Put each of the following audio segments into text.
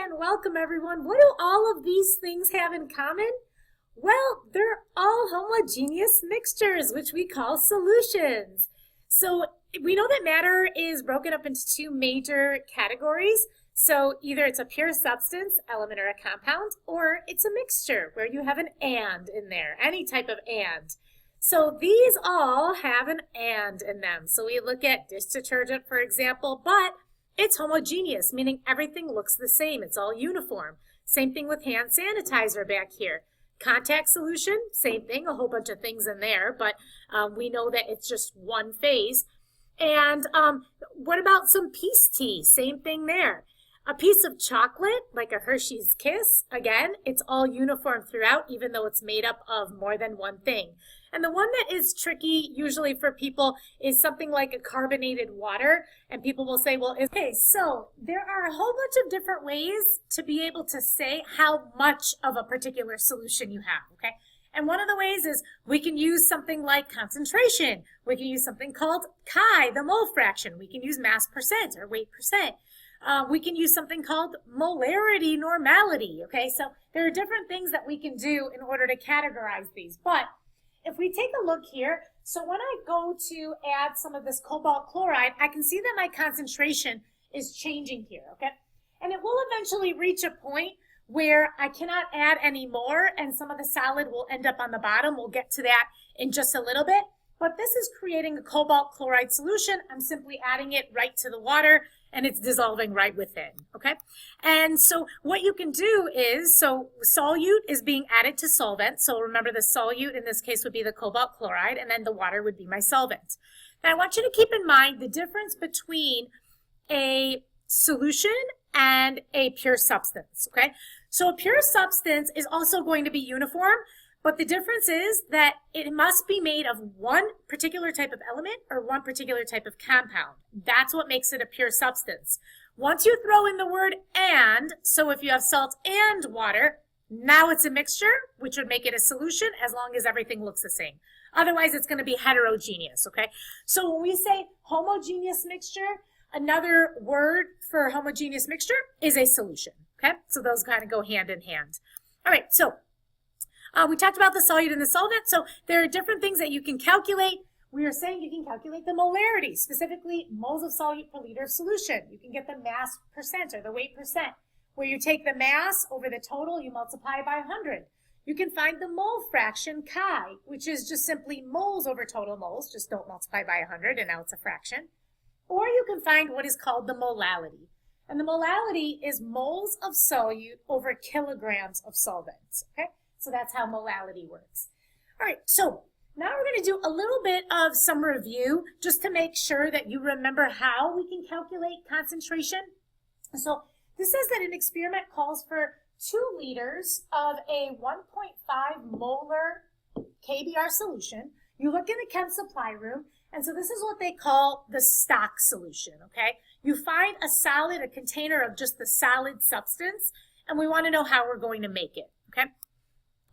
and welcome everyone. What do all of these things have in common? Well, they're all homogeneous mixtures, which we call solutions. So we know that matter is broken up into two major categories. So either it's a pure substance, element, or a compound, or it's a mixture where you have an and in there, any type of and. So these all have an and in them. So we look at dish detergent, for example, but it's homogeneous, meaning everything looks the same. It's all uniform. Same thing with hand sanitizer back here. Contact solution, same thing, a whole bunch of things in there, but we know that it's just one phase. And what about some peace tea? Same thing there. A piece of chocolate, like a Hershey's Kiss, again, it's all uniform throughout, even though it's made up of more than one thing. And the one that is tricky usually for people is something like a carbonated water. And people will say, well, okay, so there are a whole bunch of different ways to be able to say how much of a particular solution you have, okay? And one of the ways is we can use something like concentration. We can use something called chi, the mole fraction. We can use mass percent or weight percent. We can use something called molarity normality, okay? So there are different things that we can do in order to categorize these. But if we take a look here, so when I go to add some of this cobalt chloride, I can see that my concentration is changing here, okay? And it will eventually reach a point where I cannot add any more and some of the solid will end up on the bottom. We'll get to that in just a little bit. But this is creating a cobalt chloride solution. I'm simply adding it right to the water and it's dissolving right within, okay? And so what you can do is, so solute is being added to solvent. So remember the solute in this case would be the cobalt chloride and then the water would be my solvent. Now I want you to keep in mind the difference between a solution and a pure substance, okay? So a pure substance is also going to be uniform, but the difference is that it must be made of one particular type of element or one particular type of compound. That's what makes it a pure substance. Once you throw in the word and, so if you have salt and water, now it's a mixture, which would make it a solution as long as everything looks the same. Otherwise, it's going to be heterogeneous, okay? So when we say homogeneous mixture, another word for homogeneous mixture is a solution, okay? So those kind of go hand in hand. All right, so we talked about the solute and the solvent, so there are different things that you can calculate. We are saying you can calculate the molarity, specifically moles of solute per liter of solution. You can get the mass percent or the weight percent, where you take the mass over the total, you multiply by 100. You can find the mole fraction, chi, which is just simply moles over total moles, just don't multiply by 100 and now it's a fraction. Or you can find what is called the molality. And the molality is moles of solute over kilograms of solvents, okay? So that's how molality works. All right, so now we're going to do a little bit of some review just to make sure that you remember how we can calculate concentration. So this says that an experiment calls for 2 liters of a 1.5 molar KBr solution. You look in the chem supply room, and so this is what they call the stock solution, okay? You find a solid, a container of just the solid substance, and we want to know how we're going to make it, okay?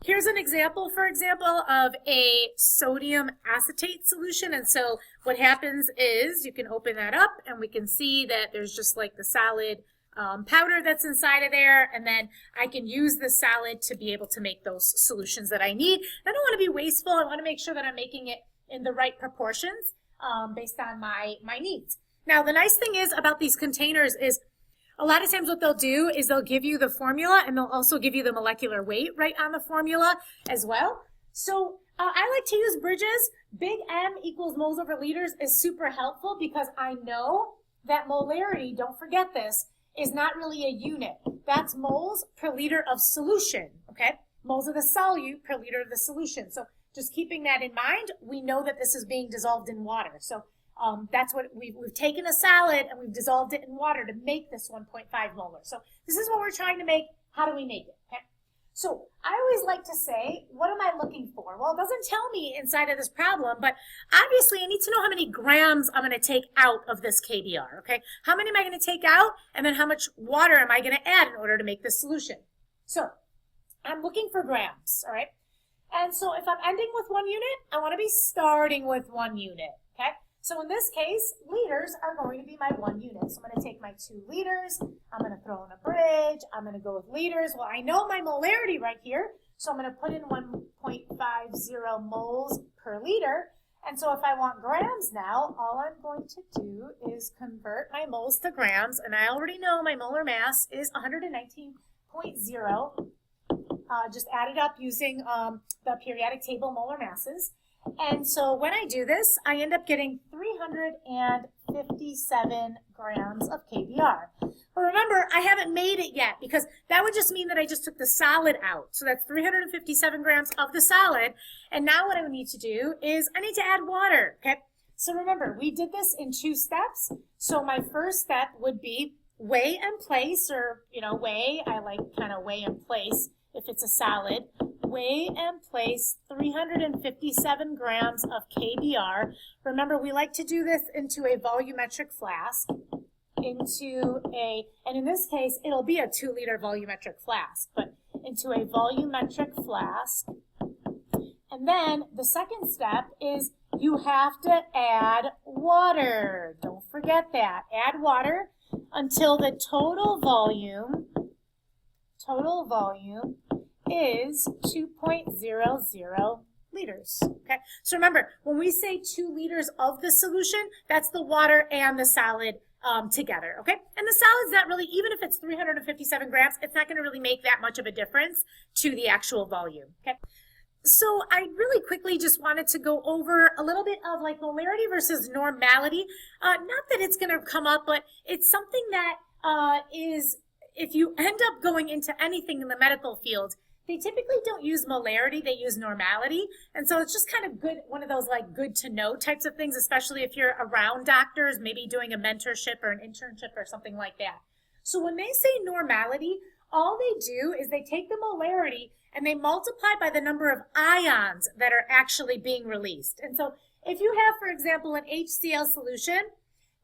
Here's an example, for example, of a sodium acetate solution. And so what happens is you can open that up and we can see that there's just like the solid powder that's inside of there. And then I can use the solid to be able to make those solutions that I need. I don't want to be wasteful. I want to make sure that I'm making it in the right proportions based on my needs. Now, the nice thing is about these containers is a lot of times what they'll do is they'll give you the formula and they'll also give you the molecular weight right on the formula as well. So I like to use bridges. Big M equals moles over liters is super helpful because I know that molarity, don't forget this, is not really a unit. That's moles per liter of solution, okay? Moles of the solute per liter of the solution. So just keeping that in mind, we know that this is being dissolved in water. So that's what we've taken a solid and we've dissolved it in water to make this 1.5 molar. So this is what we're trying to make. How do we make it? Okay. So I always like to say, what am I looking for? Well, it doesn't tell me inside of this problem, but obviously I need to know how many grams I'm going to take out of this KBr, okay? How many am I going to take out? And then how much water am I going to add in order to make this solution? So I'm looking for grams, all right? And so if I'm ending with 1 unit, I want to be starting with 1 unit, okay? So in this case, liters are going to be my 1 unit. So I'm going to take my 2 liters, I'm going to throw in a bridge, I'm going to go with liters. Well, I know my molarity right here, so I'm going to put in 1.50 moles per liter. And so if I want grams now, all I'm going to do is convert my moles to grams, and I already know my molar mass is 119.0. Just add it up using the periodic table molar masses. And so when I do this, I end up getting 357 grams of KBr. But remember, I haven't made it yet because that would just mean that I just took the solid out. So that's 357 grams of the solid. And now what I would need to do is I need to add water, okay? So remember, we did this in 2 steps. So my first step would be weigh and place, or, weigh, I like kind of weigh and place if it's a solid. Weigh and place 357 grams of KBr. Remember, we like to do this into a volumetric flask, and in this case, it'll be a 2-liter volumetric flask, but into a volumetric flask. And then the second step is you have to add water. Don't forget that. Add water until the total volume is 2.00 liters. Okay, so remember, when we say 2 liters of the solution, that's the water and the solid together. Okay, and the solid's not really, even if it's 357 grams, it's not going to really make that much of a difference to the actual volume. Okay, so I really quickly just wanted to go over a little bit of like molarity versus normality. Not that it's going to come up, but it's something that is, if you end up going into anything in the medical field, they typically don't use molarity, they use normality. And so it's just kind of good, one of those like good to know types of things, especially if you're around doctors, maybe doing a mentorship or an internship or something like that. So when they say normality, all they do is they take the molarity and they multiply by the number of ions that are actually being released. And so if you have, for example, an HCl solution,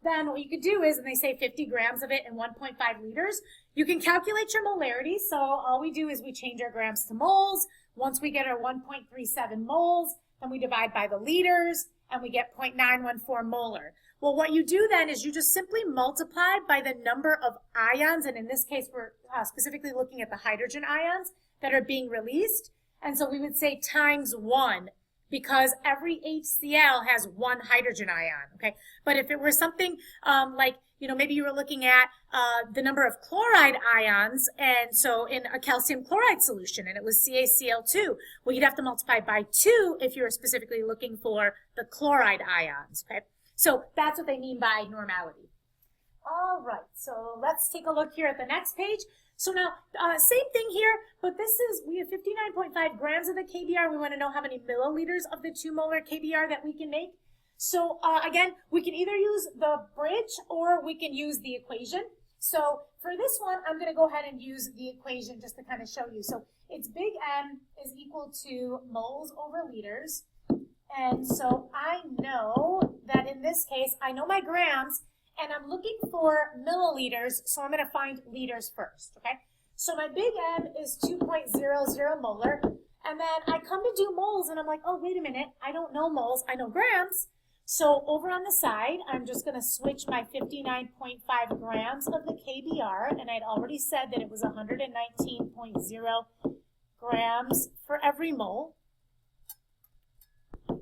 then what you could do is, and they say 50 grams of it in 1.5 liters, you can calculate your molarity. So all we do is we change our grams to moles. Once we get our 1.37 moles, then we divide by the liters, and we get 0.914 molar. Well, what you do then is you just simply multiply by the number of ions, and in this case, we're specifically looking at the hydrogen ions that are being released. And so we would say times 1, because every HCl has 1 hydrogen ion, okay? But if it were something like, maybe you were looking at the number of chloride ions, and so in a calcium chloride solution, and it was CaCl2, well, you'd have to multiply by 2 if you were specifically looking for the chloride ions, okay? So that's what they mean by normality. All right, so let's take a look here at the next page. So now, same thing here, but we have 59.5 grams of the KBr. We want to know how many milliliters of the 2 molar KBr that we can make. So again, we can either use the bridge or we can use the equation. So for this one, I'm going to go ahead and use the equation just to kind of show you. So it's big M is equal to moles over liters. And so I know that in this case, I know my grams, and I'm looking for milliliters, so I'm going to find liters first, okay? So my big M is 2.00 molar, and then I come to do moles, and I'm like, oh, wait a minute, I don't know moles, I know grams. So over on the side, I'm just going to switch my 59.5 grams of the KBr, and I'd already said that it was 119.0 grams for every mole.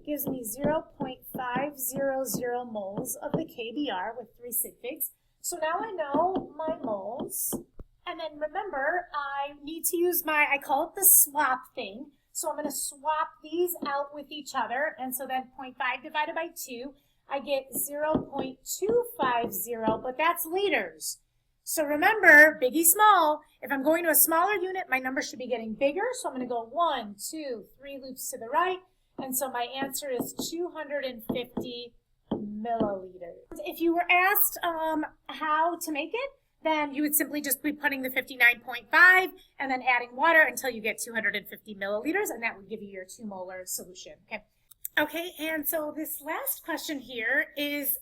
Gives me 0.500 moles of the KBr with 3 sig figs. So now I know my moles. And then remember, I need to use I call it the swap thing. So I'm going to swap these out with each other. And so then 0.5 divided by 2, I get 0.250, but that's liters. So remember, biggie small, if I'm going to a smaller unit, my number should be getting bigger. So I'm going to go 1, 2, 3 loops to the right. And so my answer is 250 milliliters. If you were asked how to make it, then you would simply just be putting the 59.5 and then adding water until you get 250 milliliters, and that would give you your 2 molar solution. Okay, and so this last question here is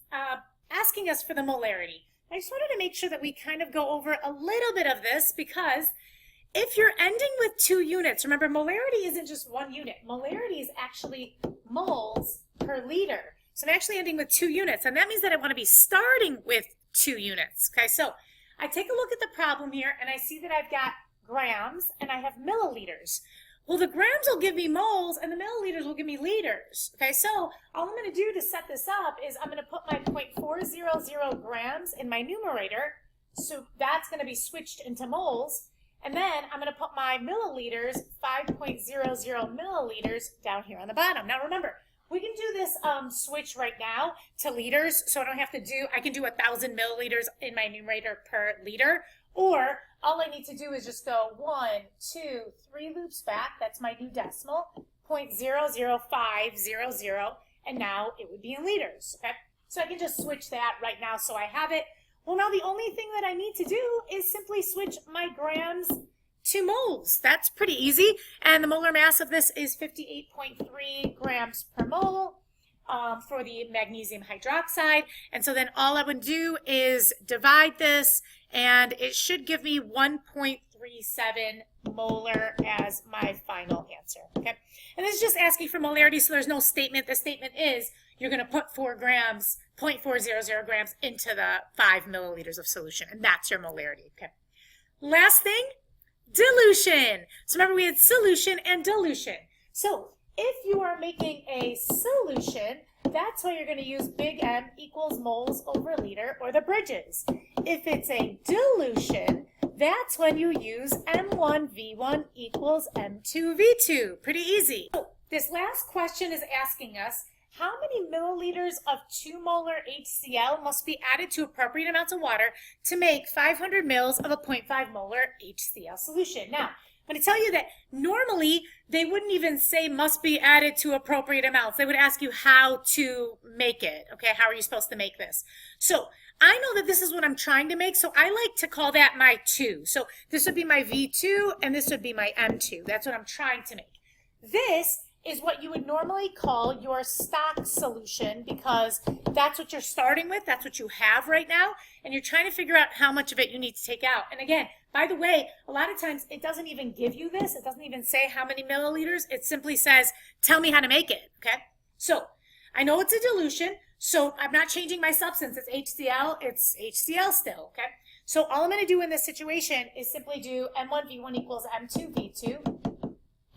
asking us for the molarity. I just wanted to make sure that we kind of go over a little bit of this, because if you're ending with 2 units, remember, molarity isn't just 1 unit. Molarity is actually moles per liter. So I'm actually ending with 2 units, and that means that I want to be starting with 2 units. Okay, so I take a look at the problem here, and I see that I've got grams, and I have milliliters. Well, the grams will give me moles, and the milliliters will give me liters. Okay, so all I'm going to do to set this up is I'm going to put my 0.400 grams in my numerator, so that's going to be switched into moles, and then I'm going to put my milliliters, 5.00 milliliters, down here on the bottom. Now remember, we can do this switch right now to liters, so I don't have to do, I can do 1,000 milliliters in my numerator per liter, or all I need to do is just go 1, 2, 3 loops back, that's my new decimal, 0.00500, and now it would be in liters, okay? So I can just switch that right now so I have it. Well, now the only thing that I need to do is simply switch my grams to moles. That's pretty easy. And the molar mass of this is 58.3 grams per mole for the magnesium hydroxide. And so then all I would do is divide this, and it should give me 1.37 molar as my final answer. Okay. And this is just asking for molarity, so there's no statement. The statement is you're going to put 4 grams, 0.400 grams into the 5 milliliters of solution, and that's your molarity. Okay. Last thing, dilution. So remember, we had solution and dilution. So if you are making a solution, that's why you're going to use big M equals moles over liter, or the bridges. If it's a dilution, that's when you use M1V1 equals M2V2. Pretty easy. So this last question is asking us, how many milliliters of 2 molar HCl must be added to appropriate amounts of water to make 500 mils of a 0.5 molar HCl solution? Now, I'm going to tell you that normally they wouldn't even say must be added to appropriate amounts. They would ask you how to make it. Okay, how are you supposed to make this? So I know that this is what I'm trying to make, so I like to call that my 2. So this would be my V2, and this would be my M2. That's what I'm trying to make. This is what you would normally call your stock solution, because that's what you're starting with, that's what you have right now, and you're trying to figure out how much of it you need to take out. And again, by the way, a lot of times it doesn't even give you this, it doesn't even say how many milliliters, it simply says, tell me how to make it, okay? So, I know it's a dilution, so I'm not changing my substance, it's HCl still, okay? So all I'm gonna do in this situation is simply do M1V1 equals M2V2,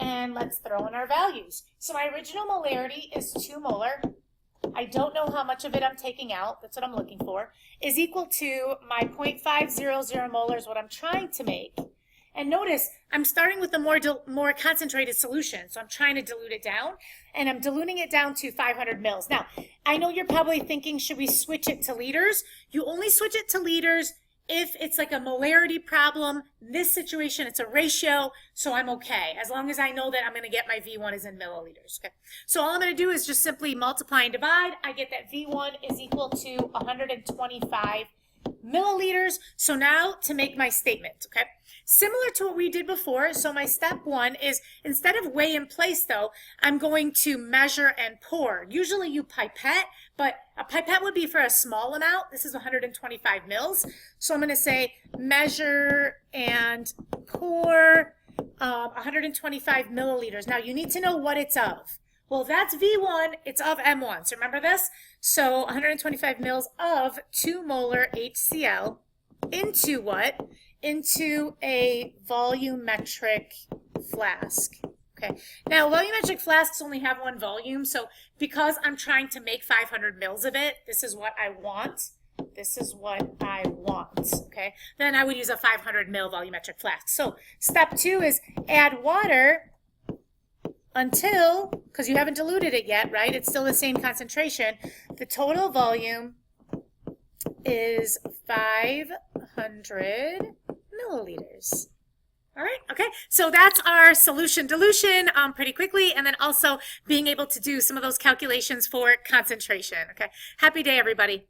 and let's throw in our values. So my original molarity is 2 molar. I don't know how much of it I'm taking out. That's what I'm looking for. Is equal to my 0.500 molars, what I'm trying to make. And notice, I'm starting with a more concentrated solution. So I'm trying to dilute it down. And I'm diluting it down to 500 mils. Now, I know you're probably thinking, should we switch it to liters? You only switch it to liters if it's like a molarity problem. In this situation, it's a ratio, so I'm okay, as long as I know that I'm going to get my V1 is in milliliters. Okay. So all I'm going to do is just simply multiply and divide. I get that V1 is equal to 125 milliliters. So now to make my statement, okay? Similar to what we did before, so my step 1 is, instead of weigh in place though, I'm going to measure and pour. Usually you pipette, but a pipette would be for a small amount. This is 125 mils. So I'm going to say measure and pour 125 milliliters. Now you need to know what it's of. Well, that's V1, it's of M1. So remember this? So 125 mils of 2 molar HCl into what? Into a volumetric flask. Okay. Now, volumetric flasks only have 1 volume, so because I'm trying to make 500 mils of it, this is what I want. This is what I want, okay? Then I would use a 500 mil volumetric flask. So step 2 is add water until, because you haven't diluted it yet, right? It's still the same concentration. The total volume is 500 milliliters. All right, okay, so that's our solution dilution pretty quickly, and then also being able to do some of those calculations for concentration, okay? Happy day, everybody.